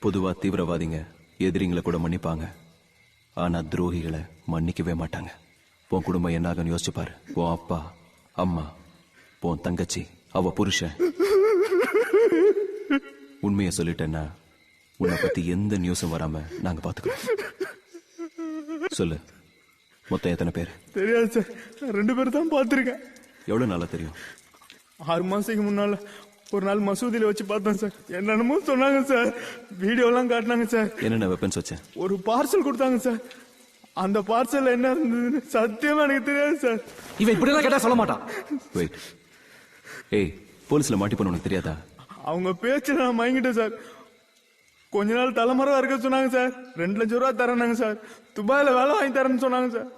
பொதுவா தீவிரவாதிங்க எதிரிங்களை கூட மன்னிப்பாங்க, ஆனா துரோகிகளை மன்னிக்கவே மாட்டாங்க. உன் குடும்பம் என்னாகன்னு யோசிச்சு பாரு. உன் அப்பா, அம்மா, உன் தங்கச்சி, அவ புருஷன். உண்மையை சொல்லிட்டேன்னா உன்னை பத்தி எந்த நியூஸும் வராம நாங்க பாத்துக்கிறோம். சொல்லு, மொத்தம் எத்தனை பேர்? தெரியாது சார், 2 பேர் தான் பார்த்துருக்கேன். எவ்வளவு நாளா தெரியும்? 6 மாசத்துக்கு முன்னால ஒரு நாள் மசூதியில வச்சு பார்த்தேன் சார். என்னென்னமோ சொன்னாங்க சார், வீடியோ எல்லாம் காட்டினாங்க சார். என்னென்ன வெப்பன்ஸ் வச்சேன்? ஒரு பார்சல் கொடுத்தாங்க சார். அந்த பார்சல் என்ன இருந்ததுன்னு சத்தியமா எனக்கு தெரியாது சார். இவன் இப்படி எல்லாம் கேட்டா சொல்ல மாட்டான். வெயிட், ஏய், போலீஸ்ல மாட்டிப்போன உனக்கு தெரியாதா? அவங்க பேச்சு நான் மயங்கிட்டேன் சார். கொஞ்ச நாள் தலைமறைவா இருக்க சொன்னாங்க சார். 2 லட்சம் ரூபா தரேனாங்க சார். துபாயில வேலை வாங்கி தரேன்னு சொன்னாங்க சார்.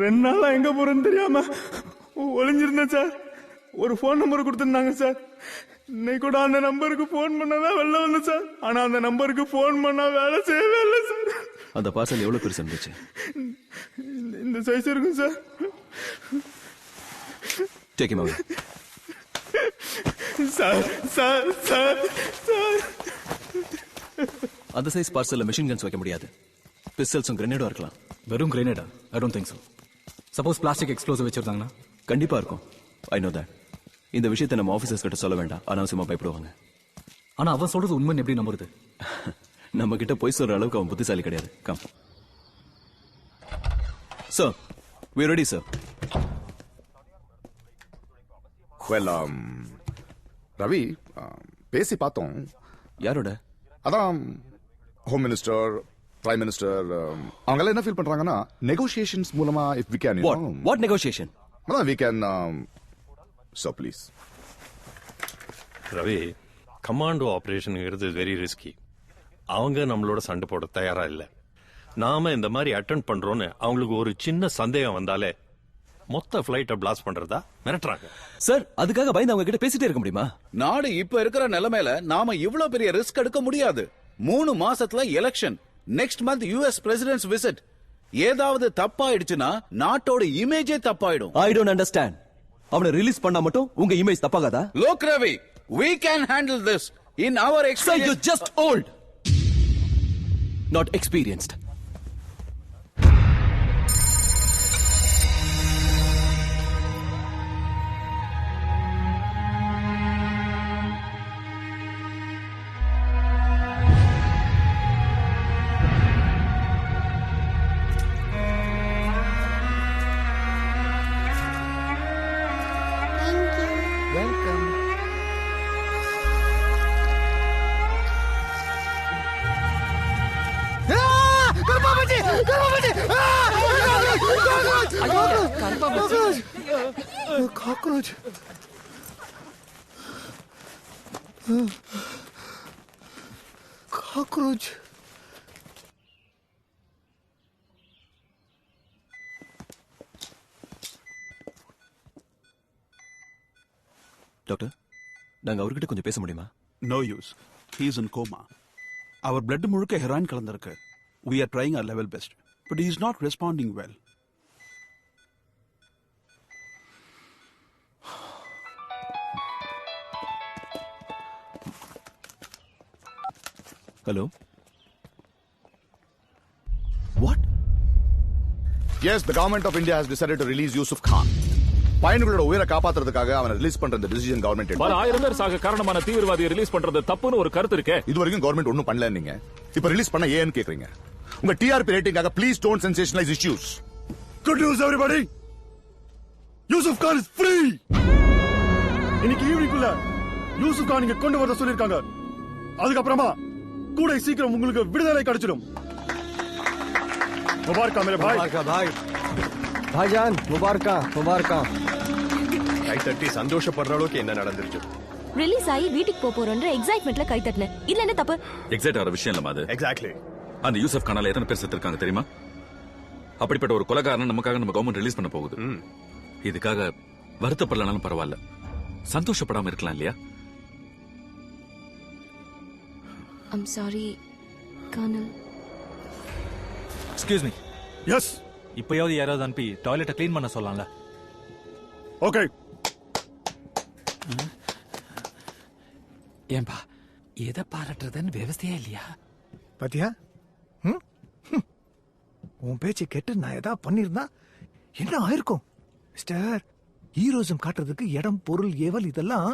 2 நாளா எங்க போறேன்னு தெரியாம ஒளிஞ்சிருந்தேன் சார். ஒரு போன் நம்பர் கொடுத்துருந்தாங்க சார். இன்னைக்கு கூட அந்த நம்பருக்கு போன் பண்ணதான் வெளில வந்தேன் சார். ஆனா அந்த நம்பருக்கு போன் பண்ணா வேலை செய்யவே இல்லை சார். அந்த பார்சல் எவ்வளவு பெருசு இருந்துச்சு? இந்த சைஸ் இருக்கும் sir. Take him away. Sir sir sir sir அந்த சைஸ் பார்சல்ல மெஷின் கன்ஸ் வைக்க முடியாது. பிஸ்டல்ஸும் கிரெனேடும் இருக்கலாம். வெறும் கிரேனேடா? I don't think so. Suppose plastic explosive வச்சிருந்தாங்கன்னா? கண்டிப்பா இருக்கும். I know that. இந்த விஷயத்தை நம்ம ஆபீசர்ஸ் கிட்ட சொல்ல வேண்டாம், அனாவசியமா பயப்படுவாங்க. ஆனா அவன் சொல்றது உண்மைன்னு எப்படி நம்புறது? நம்ம கிட்ட போய் சொல்ற அளவுக்கு அவன் புத்திசாலி கிடையாது. Come sir, we are ready sir. Well, Ravi, பேசி பார்த்தோம். யாரோட? அதான் ஹோம் மினிஸ்டர், பிரைம் மினிஸ்டர், அவங்க எல்லாம் என்ன ஃபீல் பண்றாங்கன்னா நெகோசியேஷன்ஸ் மூலமா if we can, what negotiation? அதான் we can, so please. Ravi, commando ஆபரேஷனுங்கிறது வெரி ரிஸ்கி. அவங்க நம்மளோட சண்டை போட தயாரா இல்ல. நாம இந்த மாதிரி அட்டெண்ட் பண்றோம்னு அவங்களுக்கு ஒரு சின்ன சந்தேகம் வந்தாலே மொத்த பிளைட்டை பிளாஸ்ட் பண்றதா மிரட்டுறாங்க. சார், அதுக்காக பயந்து அவங்க கிட்ட பேசிட்டே இருக்க முடியுமா? நாடு இப்ப இருக்கிற நிலைமையில நாம இவ்வளவு பெரிய ரிஸ்க் எடுக்க முடியாது. 3 மாசத்துல election, next month US president's visit. ஏதாவது தப்பாயிடுச்சுன்னா நாட்டோட இமேஜே தப்பாயிடும். I don't understand. அவனை ரிலீஸ் பண்ணா மட்டும் உங்க image தப்பாகாதா? Look Ravi, we can handle this in our Sir, experience. you're just old, not experienced. Cockroach. Cockroach. Doctor, நாங்க அவர்கிட்ட கொஞ்சம் பேச முடியுமா? No use. He is in coma. Our blood முழுக்க heroin கலந்திருக்கு. We are trying our level best, but he is not responding well. Hello? What? Yes, the government of India has decided to release Yusuf Khan. பயணிகளோட உயிரை காப்பாத்துறதுக்காக அவனை release பண்ற இந்த decision government பல 1000 பேர் சாக காரணமான தீவிரவாதியை ரிலீஸ் பண்றது தப்புன்னு ஒரு கருத்து இருக்கே. இது வரைக்கும் கவர்மெண்ட் ஒண்ணும் பண்ணல. நீங்க இப்ப ரிலீஸ் பண்ண ஏன்னு கேக்குறீங்க. உங்க டிஆர்பி ரேட்டிங்காக please don't sensationalise issues. Good news everybody, Yusuf Khan is free. இன்னைக்கு ஈவினிங்குள்ள யூசுப் கான் இங்க கொண்டு வர சொல்லிருக்காங்க. அதுக்கப்புறமா கூட சீக்கிரம் உங்களுக்கு விடுதலை கிடைச்சிடும். முபாரக்கா மேரே பாய். முபாரக்கா பாய். भाईजान मुबारका मुबारका. கை தட்டி சந்தோஷப்படுற அளவுக்கு என்ன நடந்துருச்சு? ரிலீஸ் ஆகி வீட்டுக்கு போறோன்ற எக்ஸைட்மென்ட்ல கை தட்டினேன். இல்ல என்ன தப்பு? எக்ஸைட் ஆகிற விஷயம் இல்லமா அது. எக்ஸாக்ட்லி. அந்த யூசப் கானால எத்தனை பேர் செத்துருக்காங்க தெரியுமா? அப்படிப்பட்ட ஒரு கொலைகாரனை நமக்காக நம்ம கவர்மெண்ட் ரிலீஸ் பண்ண போகுது. இதுக்காக வருத்தப்படலனாலும் பரவாயில்ல, சந்தோஷப்படாம இருக்கலாம் இல்லையா? I'm sorry, Colonel. Excuse me. Yes. இப்பயாவது யாராவது அனுப்பி டாய்லெட்டை க்ளீன் பண்ண சொல்லலாம்ல? ஓகே. ஏன்பா எதை பாராட்டுறதுன்னு விவசாயா இல்லையா? பாத்தியா? உன் பேச்சை கேட்டு நான் ஏதாவது பண்ணிருந்தா என்ன ஆயிருக்கும்? மிஸ்டர், ஹீரோசம் காட்டுறதுக்கு இடம், பொருள், ஏவல் இதெல்லாம்.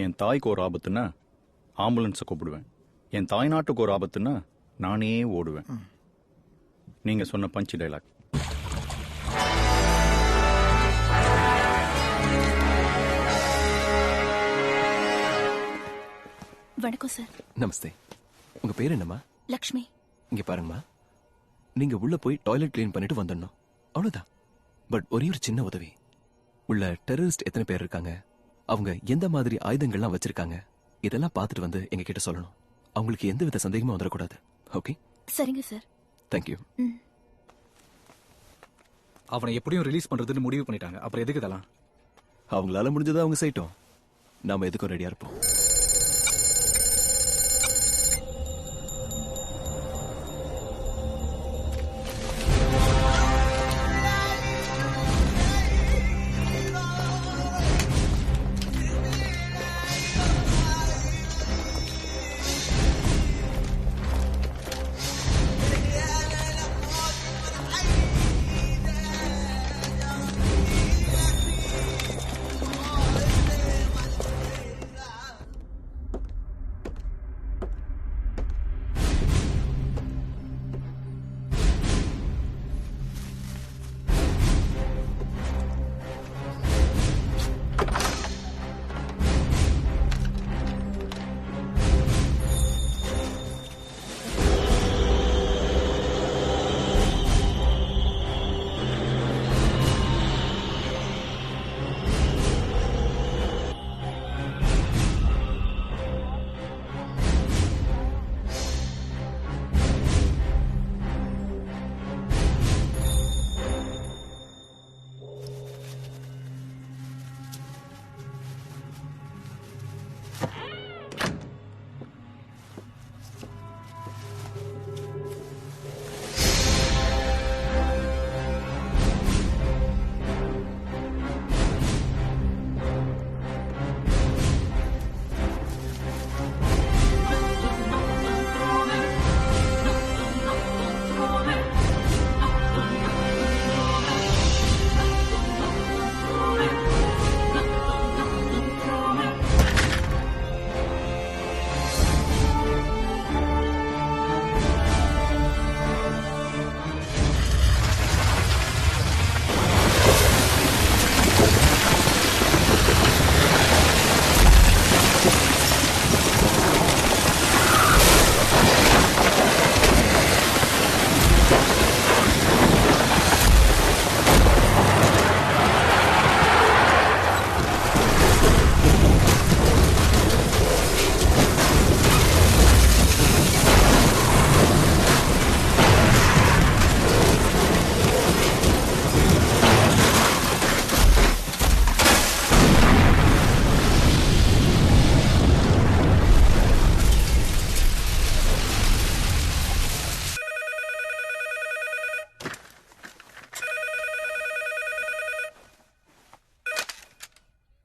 என் தாய்க்கு ஒரு ஆபத்துன்னா ஆம்புலன்ஸை கூப்பிடுவேன். என் தாய் நாட்டுக்கு ஒரு ஆபத்துன்னா நானே ஓடுவேன். நீங்க சொன்ன பஞ்ச் டைலாக். வணக்கம் சார். நமஸ்தே. உங்க பேர் என்னம்மா? லக்ஷ்மி. இங்க பாருங்கம்மா, நீங்க உள்ள போய் டாய்லெட் கிளீன் பண்ணிட்டு வந்துடணும், அவ்வளவுதான். பட் ஒரே ஒரு சின்ன உதவி. உள்ள டெரரிஸ்ட் எத்தனை பேர் இருக்காங்க, அவங்க எந்த மாதிரி ஆயுதங்கள்லாம் வச்சிருக்காங்க, இதெல்லாம் பார்த்துட்டு வந்து எங்க கிட்ட சொல்லணும். அவங்களுக்கு எந்த வித சந்தேகமும் வந்துடக்கூடாது. ஓகே? சரிங்க சார். தேங்க்யூ. அவனை எப்படியும் ரிலீஸ் பண்றதுன்னு முடிவு பண்ணிட்டாங்க. அப்புறம் எதுக்கு இதெல்லாம்? அவங்களால முடிஞ்சதை அவங்க செய்யட்டும், நாம எதுக்கும் ரெடியா இருப்போம்.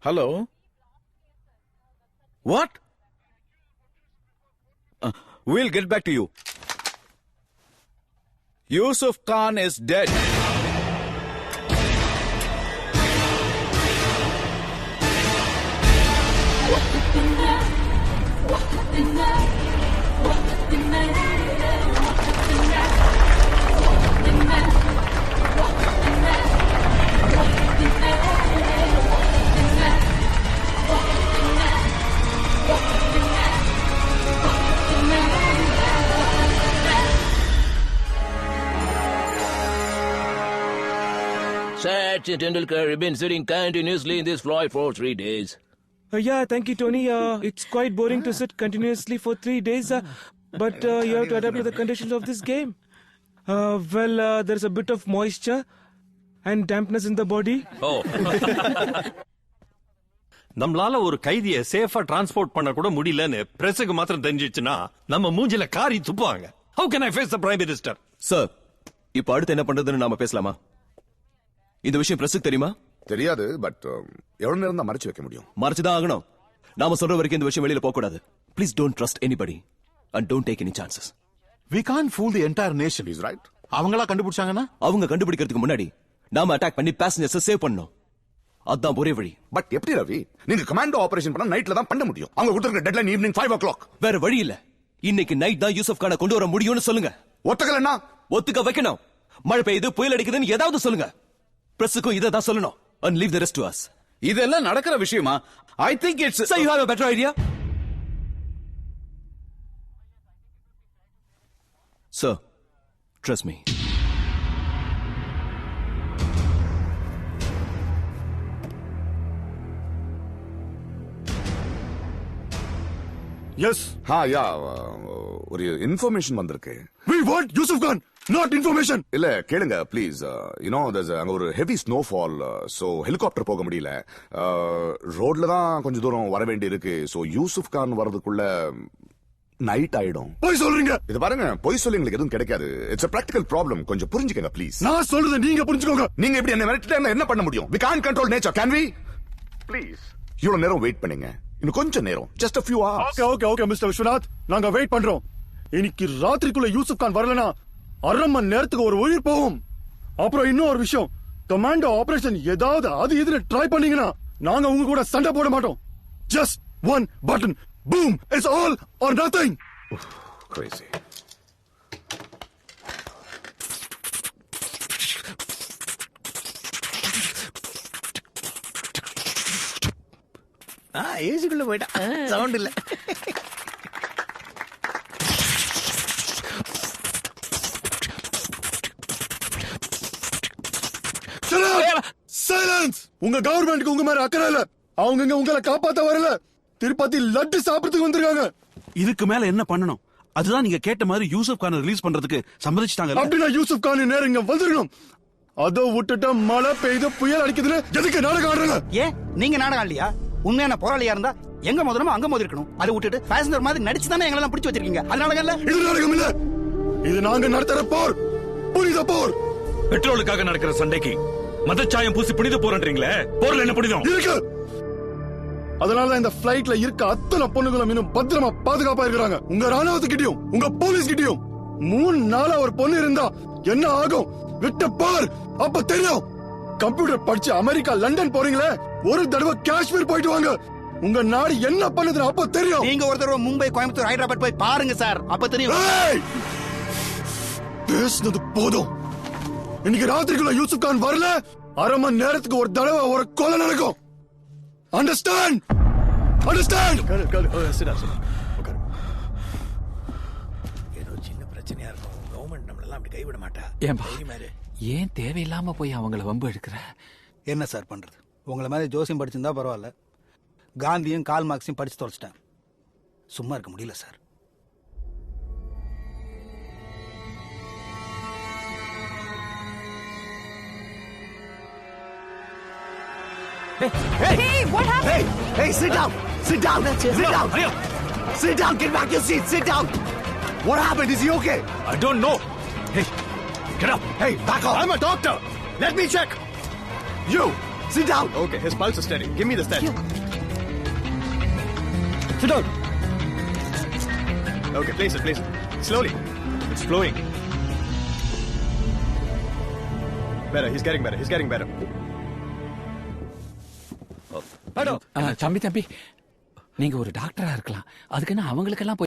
Hello? What? We'll get back to you. Yusuf Khan is dead. Sachin Tendulkar has been sitting continuously in this flight for 3 days. Yeah, thank you, Tony. It's quite boring to sit continuously for 3 days, but you have to adapt to the conditions of this game. There's a bit of moisture and dampness in the body. Oh. நம்மளால ஒரு கைதியை சேஃபா transport பண்ண கூட முடியலன்னு பிரஸுக்கு மாத்திரம் தெரிஞ்சிச்சுன்னா நம்ம மூஞ்சில காரி துப்புவாங்க. How can I face the Prime Minister? Sir, இப்ப அடுத்து என்ன பண்றதுன்னு நாம பேசலாமா? இந்த விஷயம் பிரஸுக்கு தெரியுமா? தெரியாது, பட் எவ்வளவு நேரம் தான் மறைச்சு வைக்க முடியும்? மறைச்சுதான் ஆகணும். நாம சொல்ற வரைக்கும் இந்த விஷயம் வெளியில போக கூடாது. Please don't trust anybody and don't take any chances. We can't fool the entire nation, is right? அவங்களா கண்டுபிடிச்சாங்கன்னா அவங்க கண்டுபிடிக்கிறதுக்கு முன்னாடி நாம அட்டாக் பண்ணி பேசஞ்சர்ஸ் சேவ் பண்ணணும். அதான் ஒரே வழி. பட் எப்படி ரவி, நீங்க கமாண்டோ ஆபரேஷன் பண்ண நைட்ல தான் பண்ண முடியும். அவங்க கொடுத்திருக்கிற டெட்லைன் ஈவினிங் 5 o'clock. வேற வழி இல்ல. இன்னைக்கு நைட் தான் யூசுப் கானை கொண்டு வர முடியும்னு சொல்லுங்க. ஒத்துக்கலன்னா ஒத்துக்க வைக்கணும். மழை பெய்யுது, புயல் அடிக்குதுன்னு ஏதாவது சொல்லுங்க. பிரஸுக்கும் இதை தான் சொல்லணும். And leave the rest to us. இதெல்லாம் நடக்கிற விஷயமா? I think it's... So you have a better idea? Sir, trust me. Yes. ஒரு இன்ஃபர்மேஷன் வந்திருக்கு. We want Yusuf Khan, not information. இல்ல கேளுங்க ப்ளீஸ். அங்க ஒரு ஹெவி ஸ்னோஃபால், சோ ஹெலிகாப்டர் போக முடியல. ரோட்ல தான் கொஞ்சம் தூரம் வர வேண்டி இருக்கு. சோ யூசுப் கான் வரதுக்குள்ள நைட் ஆயிடும். போய் சொல்றீங்க. இது பாருங்க, போய் சொல்லி எங்களுக்கு எதுவும் கிடைக்காது. It's a practical problem. கொஞ்சம் புரிஞ்சுக்கங்க ப்ளீஸ். நான் சொல்றத நீங்க புரிஞ்சுக்கோங்க. நீங்க இப்படி என்ன மிரட்டிட்டா என்ன பண்ண முடியும்? We can't control nature, can we? Please இவ்வளவு நேரம் வெயிட் பண்ணுங்க. இன்னும் கொஞ்சம் நேரம், just a few hours. Okay mister Viswanath, நாங்க வெயிட் பண்றோம். இன்னைக்கு ராத்திரிக்குள்ள யூசுப் கான் வரலனா அரை மணி நேரத்துக்கு ஒரு உயிர் போகும். அப்புறம் இன்னும் ஒரு விஷயம், கமாண்டோ ஆபரேஷன் ஏதாவது அது இதுல ட்ரை பண்ணீங்கன்னா நாங்க உங்க கூட சண்டை போட மாட்டோம். Just one button, boom, it's all or nothing. Crazy. ஏசிக்குள்ள போயிட்டா சவுண்ட் இல்ல. சைலன்ஸ். உங்க கவர்மெண்ட்க்கு உங்க மேல அக்கறை இல்ல. அவங்க உங்களை காப்பாத்த வரல, திருப்பதி லட்டு சாப்பிடுறதுக்கு வந்திருக்காங்க. இதுக்கு மேல என்ன பண்ணணும்? அதுதான் நீங்க கேட்ட மாதிரி யூசுப் கானை ரிலீஸ் பண்றதுக்கு சம்மதிச்சிட்டாங்க. அப்படின்னா யூசுப் கான் நேரம் இங்க வந்துடணும். அதோ விட்டுட்டா மழை பெய்து புயல் அடிக்குதுன்னு எதுக்கு நாடகம் ஆடுறாங்க? ஏன் நீங்க நாடகம் இல்லையா? உண்மையான போராளியா இருந்தா எங்க மோதணுமோ அங்க மோதி இருக்கணும். அதை விட்டுட்டு பேசஞ்சர் மாதிரி நடிச்சு தானே எங்களெல்லாம் பிடிச்சு வச்சிருக்கீங்க. அது நாடகம் இல்ல. இது நாடகம் இல்ல. இது நாங்க நடத்துற போர், புனித போர். பெட்ரோலுக்காக நடக்கிற சண்டைக்கு மதச்சாயம் பூசி புனித போறன்றீங்களே, போர்ல என்ன புனிதம் இருக்கு? அதனால இந்த பிளைட்ல இருக்க அத்தனை பொண்ணுகளும் இன்னும் பத்திரமா பாதுகாப்பா இருக்கிறாங்க. உங்க ராணுவத்துக்கிட்டையும் உங்க போலீஸ் கிட்டையும் 3 நாளா ஒரு பொண்ணு இருந்தா என்ன ஆகும் விட்டு பார், அப்ப தெரியும். கம்ப்யூட்டர் படிச்சு அமெரிக்கா லண்டன் போறீங்களே, ஒரு தடவை காஷ்மீர் போயிட்டு வாங்க. உங்க நாடு என்ன பண்ணுதுன்னு அப்ப தெரியும். நீங்க ஒரு தடவை மும்பை, கோயம்புத்தூர், ஹைதராபாத் போய் பாருங்க சார், அப்ப தெரியும். பேசுனது போதும். இன்னைக்கு ராத்திரிக்குள்ள யூசுப் கான் வரல, அரை மணி நேரத்துக்கு ஒரு தடவை ஒரு கொலை நடக்கும். அண்டர்ஸ்டாண்ட்? அண்டர்ஸ்டாண்ட்? ஏதோ சின்ன பிரச்சனையா இருக்கும். கவர்மெண்ட் நம்மளெல்லாம் அப்படி கைவிட மாட்டா. ஏன் தேவையில்லாம போய் அவங்கள வம்பு எடுக்கிற? என்ன சார் பண்றது? உங்களை மாதிரி ஜோசியம் படிச்சிருந்தா பரவாயில்ல. காந்தியும் கால் மார்க்ஸையும் படிச்சு தொலைச்சிட்டேன். சும்மா இருக்க முடியல sir. Hey, what happened? Hey, sit down. Sit down. Sit down. Sit down. Get back your seat. Sit down. What happened? Is he okay? I don't know. Hey, get up. Hey, back off. I'm a doctor. Let me check. You, sit down. Okay, his pulse is steady. Give me the stent. Sit down. Okay, place it. Slowly. It's flowing. Better. He's getting better. தம்பி நீங்க ஒரு டாக்டரா இருக்கலாம், அதுக்குன்னு அவங்களுக்கெல்லாம்